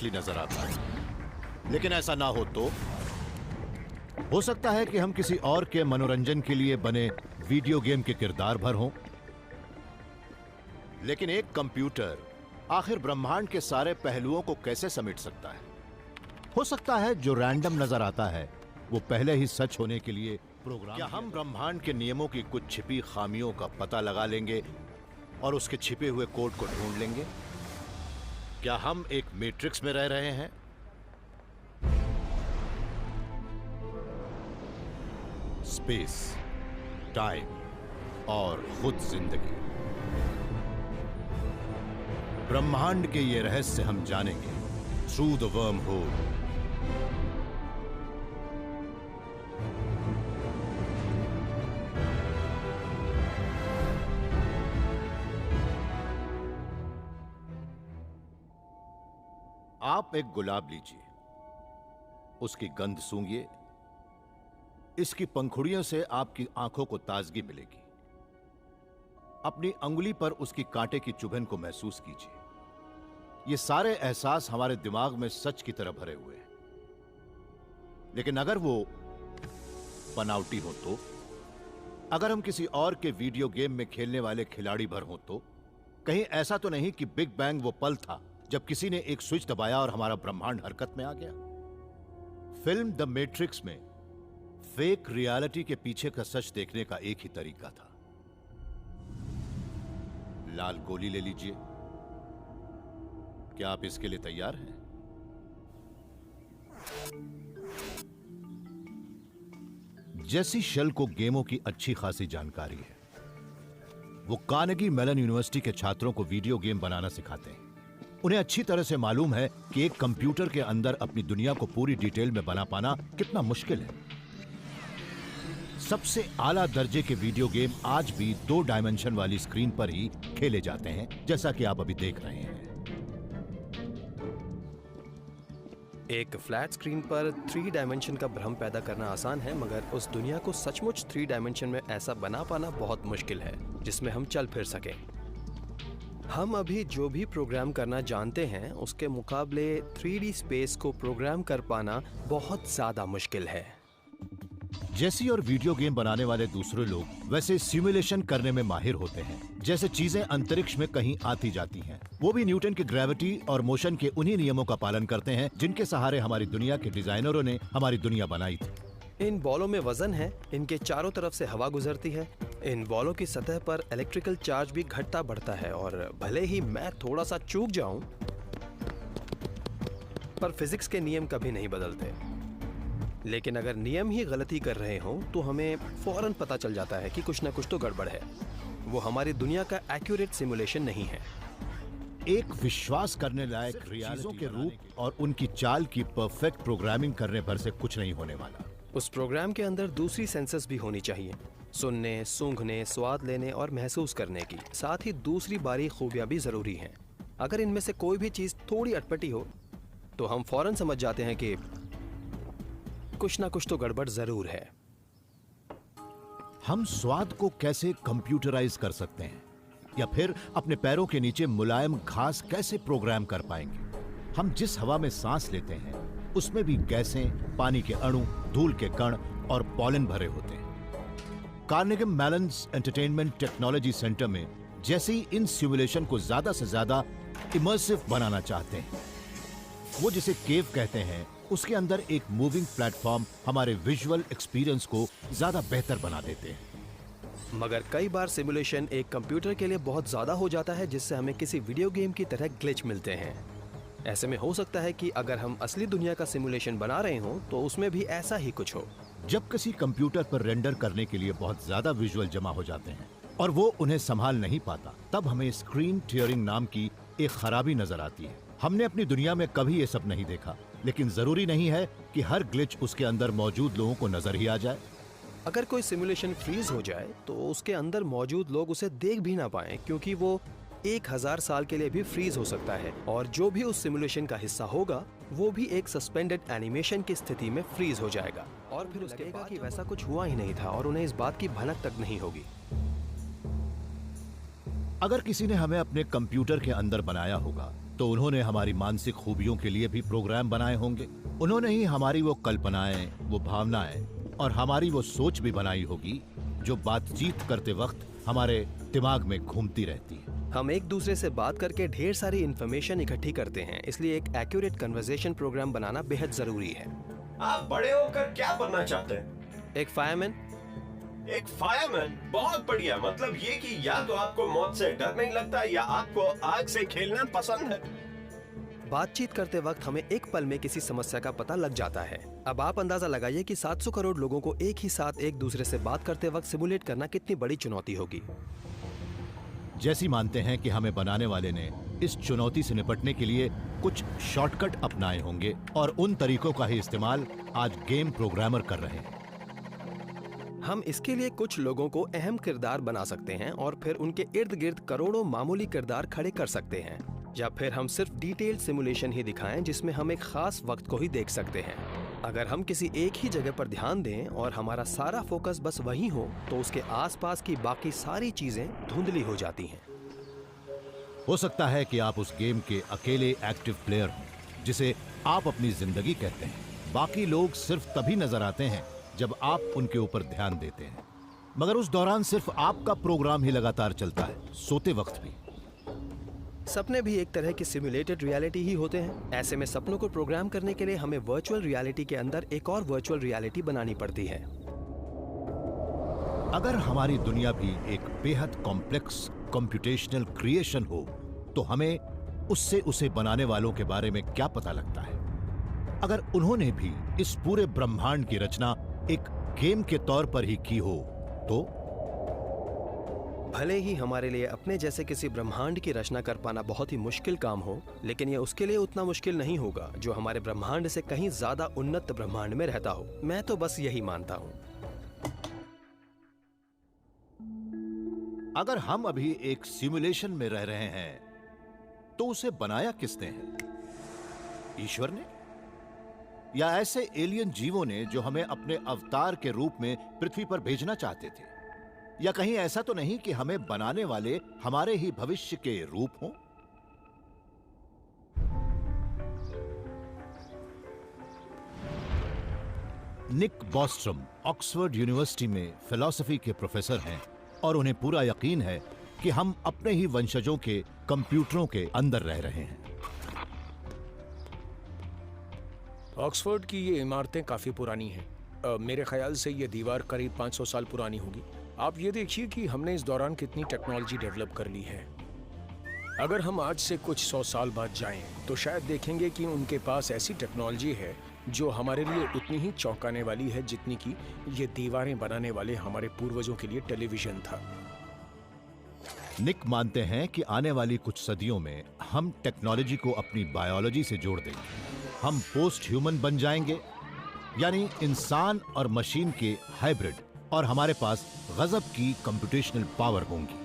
नजर आता है, लेकिन ऐसा ना हो सकता है कि हम किसी और के मनोरंजन के लिए बने वीडियो गेम के किरदार भर हों। लेकिन एक कंप्यूटर आखिर ब्रह्मांड के सारे पहलुओं को कैसे समेट सकता है? हो सकता है जो रैंडम नजर आता है वो पहले ही सच होने के लिए प्रोग्राम। क्या हम ब्रह्मांड के नियमों की कुछ छिपी खामियों का पता लगा लेंगे और उसके छिपे हुए कोड को ढूंढ लेंगे? क्या हम एक मैट्रिक्स में रह रहे हैं? स्पेस, टाइम और खुद जिंदगी, ब्रह्मांड के ये रहस्य हम जानेंगे थ्रू द वर्म होल। आप एक गुलाब लीजिए, उसकी गंध सूंघिए, इसकी पंखुड़ियों से आपकी आंखों को ताजगी मिलेगी। अपनी अंगुली पर उसकी कांटे की चुभन को महसूस कीजिए। ये सारे एहसास हमारे दिमाग में सच की तरह भरे हुए हैं। लेकिन अगर वो बनावटी हो तो? अगर हम किसी और के वीडियो गेम में खेलने वाले खिलाड़ी भर हो तो? कहीं ऐसा तो नहीं कि बिग बैंग वो पल था जब किसी ने एक स्विच दबाया और हमारा ब्रह्मांड हरकत में आ गया? फिल्म द मैट्रिक्स में फेक रियलिटी के पीछे का सच देखने का एक ही तरीका था। लाल गोली ले लीजिए। क्या आप इसके लिए तैयार हैं? जेसी शेल को गेमों की अच्छी खासी जानकारी है। वो कार्नेगी मेलन यूनिवर्सिटी के छात्रों को वीडियो गेम बनाना सिखाते हैं। उन्हें अच्छी तरह से मालूम है कि एक कंप्यूटर के अंदर अपनी दुनिया को पूरी डिटेल में बना पाना कितना मुश्किल है। सबसे आला दर्जे के वीडियो गेम आज भी 2 डायमेंशन वाली स्क्रीन पर ही खेले जाते हैं, जैसा कि आप अभी देख रहे हैं। एक फ्लैट स्क्रीन पर 3 डायमेंशन का भ्रम पैदा करना आसान है, मगर उस दुनिया को सचमुच 3 डायमेंशन में ऐसा बना पाना बहुत मुश्किल है जिसमें हम चल फिर सकें। हम अभी जो भी प्रोग्राम करना जानते हैं उसके मुकाबले 3D स्पेस को प्रोग्राम कर पाना बहुत ज्यादा मुश्किल है। जेसी और वीडियो गेम बनाने वाले दूसरे लोग वैसे सिमुलेशन करने में माहिर होते हैं, जैसे चीजें अंतरिक्ष में कहीं आती जाती हैं। वो भी न्यूटन की ग्रेविटी और मोशन के उन्हीं नियमों का पालन करते हैं जिनके सहारे हमारी दुनिया के डिजाइनरों ने हमारी दुनिया बनाई थी। इन बॉलों में वजन है, इनके चारों तरफ से हवा गुजरती है, इन बॉलों की सतह पर इलेक्ट्रिकल चार्ज भी घटता बढ़ता है, और भले ही मैं थोड़ा सा चूक जाऊं, पर फिजिक्स के नियम कभी नहीं बदलते। लेकिन अगर नियम ही गलती कर रहे हों तो हमें फौरन पता चल जाता है कि कुछ ना कुछ तो गड़बड़ है। वो हमारी दुनिया का एक्यूरेट सिमुलेशन नहीं है। एक विश्वास करने लायक चीजों के रूप और उनकी चाल की परफेक्ट प्रोग्रामिंग करने भर से कुछ नहीं होने वाला। उस प्रोग्राम के अंदर दूसरी सेंसर्स भी होनी चाहिए, सुनने, सूंघने, स्वाद लेने और महसूस करने की। साथ ही दूसरी बारीक खूबियां भी जरूरी हैं। अगर इनमें से कोई भी चीज थोड़ी अटपटी हो तो हम फौरन समझ जाते हैं कि कुछ ना कुछ तो गड़बड़ जरूर है। हम स्वाद को कैसे कंप्यूटराइज कर सकते हैं, या फिर अपने पैरों के नीचे मुलायम घास कैसे प्रोग्राम कर पाएंगे? हम जिस हवा में सांस लेते हैं उसमें भी गैसें, पानी के अणु, धूल के कण और पॉलन भरे होते हैं। Carnegie Mellon entertainment technology centre में जैसे ही इन सिमुलेशन को ज्यादा से ज्यादा इमर्सिव बनाना चाहते हैं। वो जिसे केव कहते हैं, उसके अंदर एक मूविंग प्लेटफॉर्म हमारे विजुअल एक्सपीरियंस को ज्यादा बेहतर बना देते हैं। मगर कई बार सिमुलेशन एक कंप्यूटर के लिए बहुत ज्यादा हो जाता है, जिससे हमें किसी वीडियो गेम की तरह ग्लिच मिलते हैं। ऐसे में हो सकता है कि अगर हम असली दुनिया का सिमुलेशन बना रहे हों तो उसमें भी ऐसा ही कुछ हो। जब किसी कंप्यूटर पर रेंडर करने के लिए बहुत ज्यादा विजुअल जमा हो जाते हैं और वो उन्हें संभाल नहीं पाता, तब हमें स्क्रीन टियरिंग नाम की एक खराबी नजर आती है। हमने अपनी दुनिया में कभी ये सब नहीं देखा, लेकिन जरूरी नहीं है कि हर ग्लिच उसके अंदर मौजूद लोगों को नजर ही आ जाए। अगर कोई सिमुलेशन फ्रीज हो जाए तो उसके अंदर मौजूद लोग उसे देख भी ना पाएं, क्योंकि वो 1000 साल के लिए भी फ्रीज हो सकता है, और जो भी उस सिमुलेशन का हिस्सा होगा वो भी एक सस्पेंडेड एनिमेशन की स्थिति में फ्रीज हो जाएगा, और फिर उसके बाद कि वैसा कुछ हुआ ही नहीं था और उन्हें इस बात की भनक तक नहीं होगी। अगर किसी ने हमें अपने कंप्यूटर के अंदर बनाया होगा तो उन्होंने हमारी मानसिक खूबियों के लिए भी प्रोग्राम बनाए होंगे। उन्होंने ही हमारी वो कल्पनाएं, वो भावनाएं और हमारी वो सोच भी बनाई होगी जो बातचीत करते वक्त हमारे दिमाग में घूमती रहती है। हम एक दूसरे से बात करके ढेर सारी इन्फॉर्मेशन इकट्ठी करते हैं, इसलिए एक एक्यूरेट कन्वर्सेशन प्रोग्राम बनाना बेहद जरूरी है। आप बड़े होकर क्या बनना चाहते हैं? एक फायरमैन। एक फायरमैन? बहुत बढ़िया। मतलब ये कि या तो आपको मौत से डर नहीं लगता या आपको आग से खेलना पसंद है। बातचीत करते वक्त हमें एक पल में किसी समस्या का पता लग जाता है। अब आप अंदाजा लगाइए कि 700 करोड़ लोगों को एक ही साथ एक दूसरे से बात करते वक्त सिमुलेट करना कितनी बड़ी चुनौती होगी। जैसी मानते हैं कि हमें बनाने वाले ने इस चुनौती से निपटने के लिए कुछ शॉर्टकट अपनाए होंगे और उन तरीकों का ही इस्तेमाल आज गेम प्रोग्रामर कर रहे हैं। हम इसके लिए कुछ लोगों को अहम किरदार बना सकते हैं और फिर उनके इर्द गिर्द करोड़ों मामूली किरदार खड़े कर सकते हैं, या फिर हम सिर्फ डिटेल्ड सिमुलेशन ही दिखाएं जिसमें हम एक खास वक्त को ही देख सकते हैं। अगर हम किसी एक ही जगह पर ध्यान दें और हमारा सारा फोकस बस वहीं हो तो उसके आसपास की बाकी सारी चीजें धुंधली हो जाती हैं। हो सकता है कि आप उस गेम के अकेले एक्टिव प्लेयर हों जिसे आप अपनी जिंदगी कहते हैं। बाकी लोग सिर्फ तभी नजर आते हैं जब आप उनके ऊपर ध्यान देते हैं, मगर उस दौरान सिर्फ आपका प्रोग्राम ही लगातार चलता है, सोते वक्त भी। सपने भी एक तरह की सिमुलेटेड रियलिटी ही होते हैं। ऐसे में सपनों को प्रोग्राम करने के लिए हमें वर्चुअल रियलिटी के अंदर एक और वर्चुअल रियलिटी बनानी पड़ती है। अगर हमारी दुनिया भी एक बेहद कॉम्प्लेक्स कंप्यूटेशनल क्रिएशन हो तो हमें उससे उसे बनाने वालों के बारे में क्या पता लगता है? अगर उन्होंने भी इस पूरे ब्रह्मांड की रचना एक गेम के तौर पर ही की हो तो? भले ही हमारे लिए अपने जैसे किसी ब्रह्मांड की रचना कर पाना बहुत ही मुश्किल काम हो, लेकिन ये उसके लिए उतना मुश्किल नहीं होगा जो हमारे ब्रह्मांड से कहीं ज्यादा उन्नत ब्रह्मांड में रहता हो। मैं तो बस यही मानता हूँ। अगर हम अभी एक सिमुलेशन में रह रहे हैं तो उसे बनाया किसने है? ईश्वर ने? या ऐसे एलियन जीवों ने जो हमें अपने अवतार के रूप में पृथ्वी पर भेजना चाहते थे? या कहीं ऐसा तो नहीं कि हमें बनाने वाले हमारे ही भविष्य के रूप हों? निक बॉस्ट्रम ऑक्सफोर्ड यूनिवर्सिटी में फिलॉसफी के प्रोफेसर हैं और उन्हें पूरा यकीन है कि हम अपने ही वंशजों के कंप्यूटरों के अंदर रह रहे हैं। ऑक्सफोर्ड की ये इमारतें काफ़ी पुरानी हैं। मेरे ख्याल से ये दीवार करीब 500 साल पुरानी होगी। आप ये देखिए कि हमने इस दौरान कितनी टेक्नोलॉजी डेवलप कर ली है। अगर हम आज से कुछ 100 साल बाद जाएं, तो शायद देखेंगे कि उनके पास ऐसी टेक्नोलॉजी है जो हमारे लिए उतनी ही चौंकाने वाली है जितनी कि ये दीवारें बनाने वाले हमारे पूर्वजों के लिए टेलीविजन था। निक मानते हैं कि आने वाली कुछ सदियों में हम टेक्नोलॉजी को अपनी बायोलॉजी से जोड़ देंगे। हम पोस्ट ह्यूमन बन जाएंगे, यानी इंसान और मशीन के हाइब्रिड, और हमारे पास गजब की कंप्यूटेशनल पावर होंगी।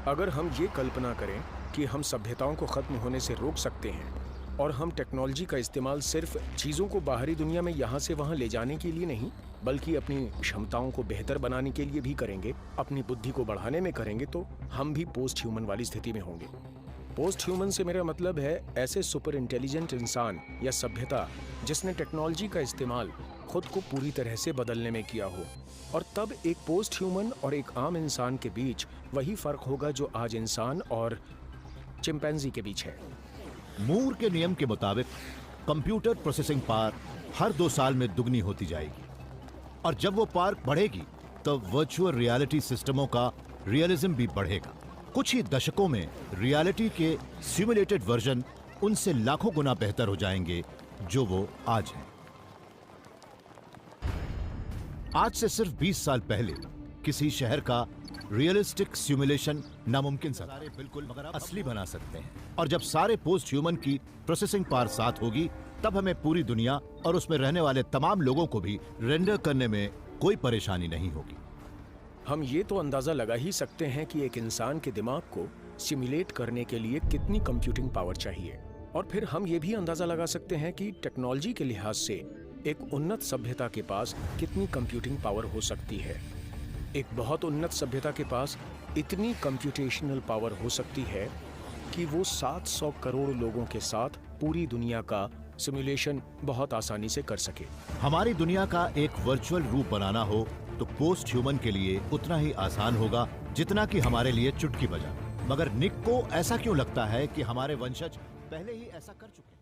अगर हम ये कल्पना करें कि हम सभ्यताओं को खत्म होने से रोक सकते हैं और हम टेक्नोलॉजी का इस्तेमाल सिर्फ चीज़ों को बाहरी दुनिया में यहाँ से वहाँ ले जाने के लिए नहीं, बल्कि अपनी क्षमताओं को बेहतर बनाने के लिए भी करेंगे, अपनी बुद्धि को बढ़ाने में करेंगे, तो हम भी पोस्ट ह्यूमन वाली स्थिति में होंगे। पोस्ट ह्यूमन से मेरा मतलब है ऐसे सुपर इंटेलिजेंट इंसान या सभ्यता जिसने टेक्नोलॉजी का इस्तेमाल खुद को पूरी तरह से बदलने में किया हो। और तब एक पोस्ट ह्यूमन और एक आम इंसान के बीच वही फर्क होगा जो आज इंसान और चिंपैंजी के बीच है। मूर के नियम के मुताबिक कंप्यूटर प्रोसेसिंग पावर हर 2 साल में दुगनी होती जाएगी, और जब वो पावर बढ़ेगी तो वर्चुअल रियलिटी सिस्टमों का रियलिज्म भी बढ़ेगा। कुछ ही दशकों में रियलिटी के सिमुलेटेड वर्जन उनसे लाखों गुना बेहतर हो जाएंगे जो वो आज हैं। आज से सिर्फ 20 साल पहले किसी शहर का रियलिस्टिक सिमुलेशन नामुमकिन सा था, बिल्कुल मगर आप असली बना सकते हैं। और जब सारे पोस्ट ह्यूमन की प्रोसेसिंग पावर साथ होगी, तब हमें पूरी दुनिया और उसमें रहने वाले तमाम लोगों को भी रेंडर करने में कोई परेशानी नहीं होगी। हम ये तो अंदाज़ा लगा ही सकते हैं कि एक इंसान के दिमाग को सिमुलेट करने के लिए कितनी कंप्यूटिंग पावर चाहिए, और फिर हम ये भी अंदाज़ा लगा सकते हैं कि टेक्नोलॉजी के लिहाज से एक उन्नत सभ्यता के पास कितनी कंप्यूटिंग पावर हो सकती है। एक बहुत उन्नत सभ्यता के पास इतनी कंप्यूटेशनल पावर हो सकती है कि वो 700 करोड़ लोगों के साथ पूरी दुनिया का सिमुलेशन बहुत आसानी से कर सके। हमारी दुनिया का एक वर्चुअल रूप बनाना हो तो पोस्ट ह्यूमन के लिए उतना ही आसान होगा जितना कि हमारे लिए चुटकी बजा। मगर निक को ऐसा क्यों लगता है कि हमारे वंशज पहले ही ऐसा कर चुके हैं?